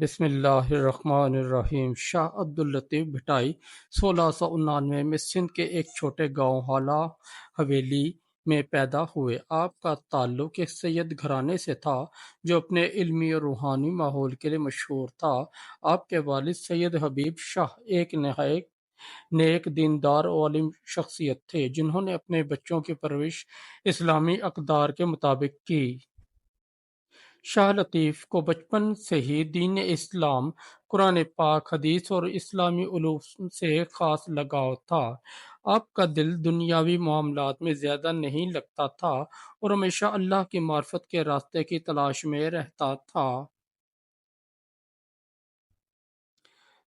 بسم اللہ الرحمن الرحیم۔ شاہ عبداللطیف بھٹائی 1699 میں سندھ کے ایک چھوٹے گاؤں ہالہ حویلی میں پیدا ہوئے۔ آپ کا تعلق ایک سید گھرانے سے تھا جو اپنے علمی اور روحانی ماحول کے لیے مشہور تھا۔ آپ کے والد سید حبیب شاہ ایک نہایت نیک دیندار اور عالم شخصیت تھے جنہوں نے اپنے بچوں کی پرورش اسلامی اقدار کے مطابق کی۔ شاہ لطیف کو بچپن سے ہی دین اسلام، قرآن پاک، حدیث اور اسلامی علوم سے خاص لگاؤ تھا۔ آپ کا دل دنیاوی معاملات میں زیادہ نہیں لگتا تھا اور ہمیشہ اللہ کی معرفت کے راستے کی تلاش میں رہتا تھا۔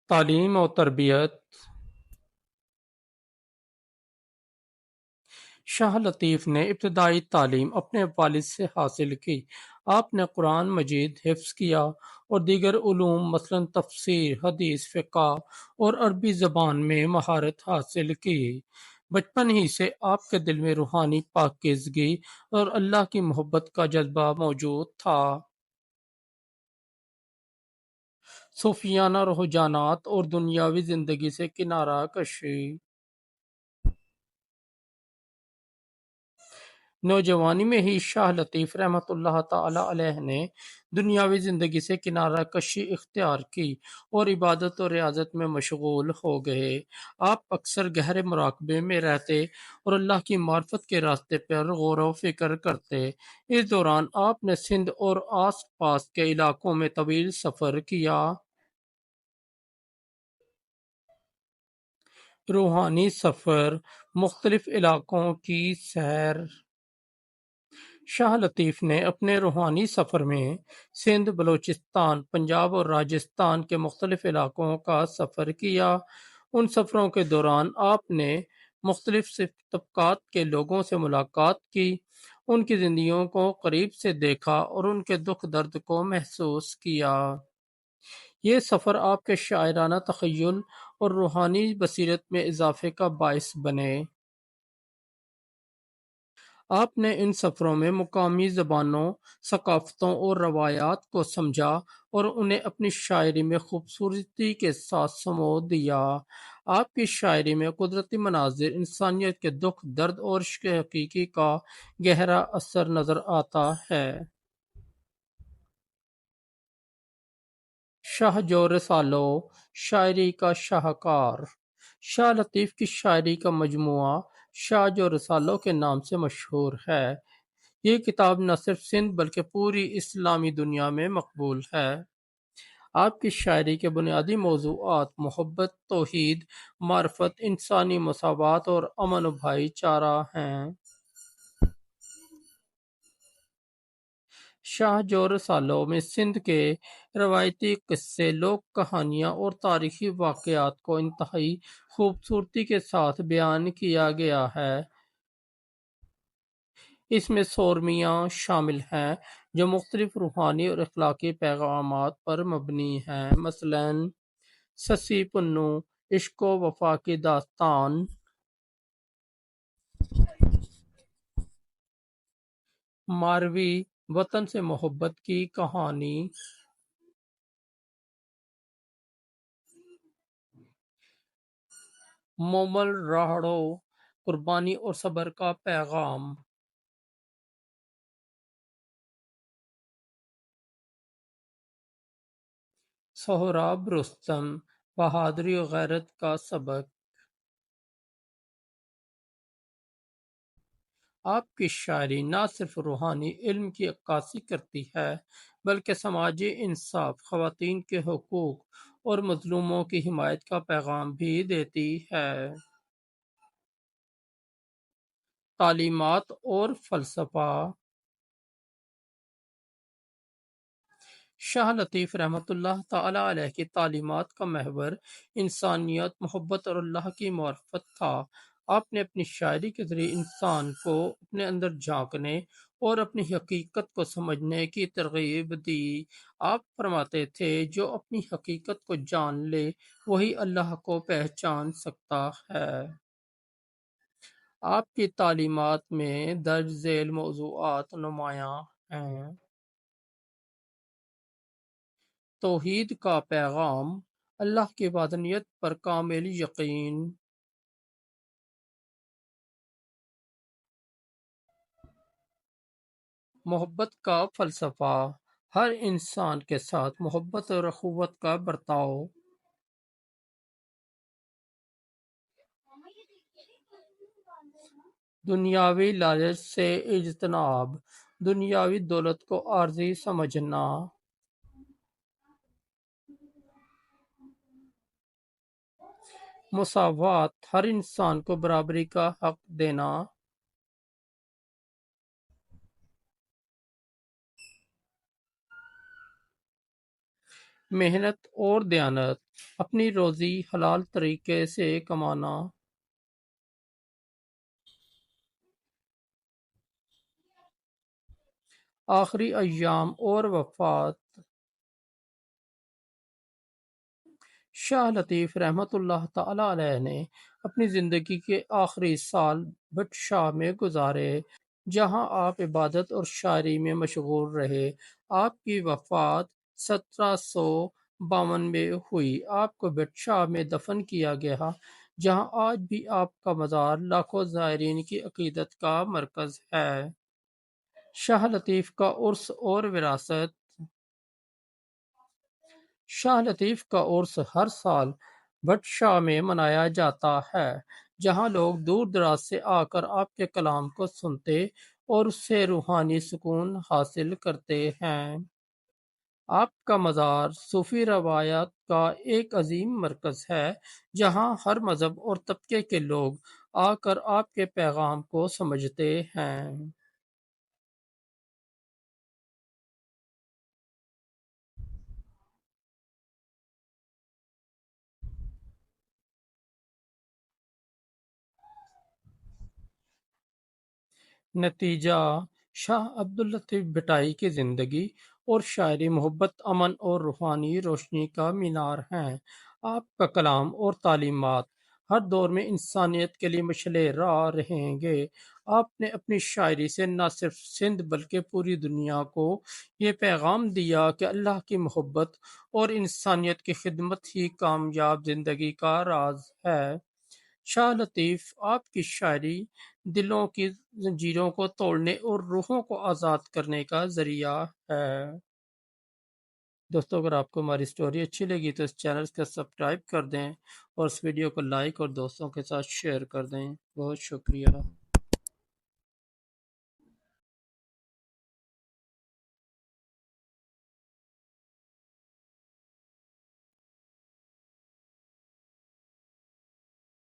تعلیم اور تربیت۔ شاہ لطیف نے ابتدائی تعلیم اپنے والد سے حاصل کی۔ آپ نے قرآن مجید حفظ کیا اور دیگر علوم مثلاً تفسیر، حدیث، فقہ اور عربی زبان میں مہارت حاصل کی۔ بچپن ہی سے آپ کے دل میں روحانی پاکیزگی اور اللہ کی محبت کا جذبہ موجود تھا۔ صوفیانہ رجحانات اور دنیاوی زندگی سے کنارہ کشی۔ نوجوانی میں ہی شاہ لطیف رحمۃ اللہ تعالی علیہ نے دنیاوی زندگی سے کنارہ کشی اختیار کی اور عبادت اور ریاضت میں مشغول ہو گئے۔ آپ اکثر گہرے مراقبے میں رہتے اور اللہ کی معرفت کے راستے پر غور و فکر کرتے۔ اس دوران آپ نے سندھ اور آس پاس کے علاقوں میں طویل سفر کیا۔ روحانی سفر، مختلف علاقوں کی سیر۔ شاہ لطیف نے اپنے روحانی سفر میں سندھ، بلوچستان، پنجاب اور راجستھان کے مختلف علاقوں کا سفر کیا۔ ان سفروں کے دوران آپ نے مختلف طبقات کے لوگوں سے ملاقات کی، ان کی زندگیوں کو قریب سے دیکھا اور ان کے دکھ درد کو محسوس کیا۔ یہ سفر آپ کے شاعرانہ تخیل اور روحانی بصیرت میں اضافے کا باعث بنے۔ آپ نے ان سفروں میں مقامی زبانوں، ثقافتوں اور روایات کو سمجھا اور انہیں اپنی شاعری میں خوبصورتی کے ساتھ سمو دیا۔ آپ کی شاعری میں قدرتی مناظر، انسانیت کے دکھ درد اور عشق حقیقی کا گہرا اثر نظر آتا ہے۔ شاہ جو رسالو، شاعری کا شاہکار۔ شاہ لطیف کی شاعری کا مجموعہ شاہ جو رسالو کے نام سے مشہور ہے۔ یہ کتاب نہ صرف سندھ بلکہ پوری اسلامی دنیا میں مقبول ہے۔ آپ کی شاعری کے بنیادی موضوعات محبت، توحید، معرفت، انسانی مساوات اور امن و بھائی چارہ ہیں۔ شاہ جو رسالو میں سندھ کے روایتی قصے، لوک کہانیاں اور تاریخی واقعات کو انتہائی خوبصورتی کے ساتھ بیان کیا گیا ہے۔ اس میں سورمیاں شامل ہیں جو مختلف روحانی اور اخلاقی پیغامات پر مبنی ہیں، مثلاً سسی پنو، عشق و وفا کی داستان، ماروی، وطن سے محبت کی کہانی، مومل راہڑو، قربانی اور صبر کا پیغام، سہراب رستم، بہادری و غیرت کا سبق۔ آپ کی شاعری نہ صرف روحانی علم کی عکاسی کرتی ہے بلکہ سماجی انصاف، خواتین کے حقوق اور مظلوموں کی حمایت کا پیغام بھی دیتی ہے۔ تعلیمات اور فلسفہ۔ شاہ لطیف رحمۃ اللہ تعالی علیہ کی تعلیمات کا محور انسانیت، محبت اور اللہ کی معرفت تھا۔ آپ نے اپنی شاعری کے ذریعے انسان کو اپنے اندر جھانکنے اور اپنی حقیقت کو سمجھنے کی ترغیب دی۔ آپ فرماتے تھے، جو اپنی حقیقت کو جان لے وہی اللہ کو پہچان سکتا ہے۔ آپ کی تعلیمات میں درج ذیل موضوعات نمایاں ہیں۔ توحید کا پیغام، اللہ کی وحدانیت پر کامل یقین۔ محبت کا فلسفہ، ہر انسان کے ساتھ محبت اور اخوت کا برتاؤ۔ دنیاوی لالچ سے اجتناب، دنیاوی دولت کو عارضی سمجھنا۔ مساوات، ہر انسان کو برابری کا حق دینا۔ محنت اور دیانت، اپنی روزی حلال طریقے سے کمانا۔ آخری ایام اور وفات، شاہ لطیف رحمۃ اللہ تعالی علیہ نے اپنی زندگی کے آخری سال بھٹ شاہ میں گزارے، جہاں آپ عبادت اور شاعری میں مشغول رہے۔ آپ کی وفات 1752 میں ہوئی۔ آپ کو بھٹ شاہ میں دفن کیا گیا، جہاں آج بھی آپ کا مزار لاکھوں زائرین کی عقیدت کا مرکز ہے۔ شاہ لطیف کا عرس اور وراثت، شاہ لطیف کا عرس ہر سال بھٹ شاہ میں منایا جاتا ہے، جہاں لوگ دور دراز سے آ کر آپ کے کلام کو سنتے اور اس سے روحانی سکون حاصل کرتے ہیں۔ آپ کا مزار صوفی روایات کا ایک عظیم مرکز ہے، جہاں ہر مذہب اور طبقے کے لوگ آ کر آپ کے پیغام کو سمجھتے ہیں۔ نتیجہ، شاہ عبداللطیف بھٹائی کی زندگی اور شاعری محبت، امن اور روحانی روشنی کا مینار ہیں۔ آپ کا کلام اور تعلیمات ہر دور میں انسانیت کے لیے مشعل راہ رہیں گے۔ آپ نے اپنی شاعری سے نہ صرف سندھ بلکہ پوری دنیا کو یہ پیغام دیا کہ اللہ کی محبت اور انسانیت کی خدمت ہی کامیاب زندگی کا راز ہے۔ شاہ لطیف، آپ کی شاعری دلوں کی زنجیروں کو توڑنے اور روحوں کو آزاد کرنے کا ذریعہ ہے۔ دوستو، اگر آپ کو ہماری سٹوری اچھی لگی تو اس چینل کو سبسکرائب کر دیں اور اس ویڈیو کو لائک اور دوستوں کے ساتھ شیئر کر دیں۔ بہت شکریہ۔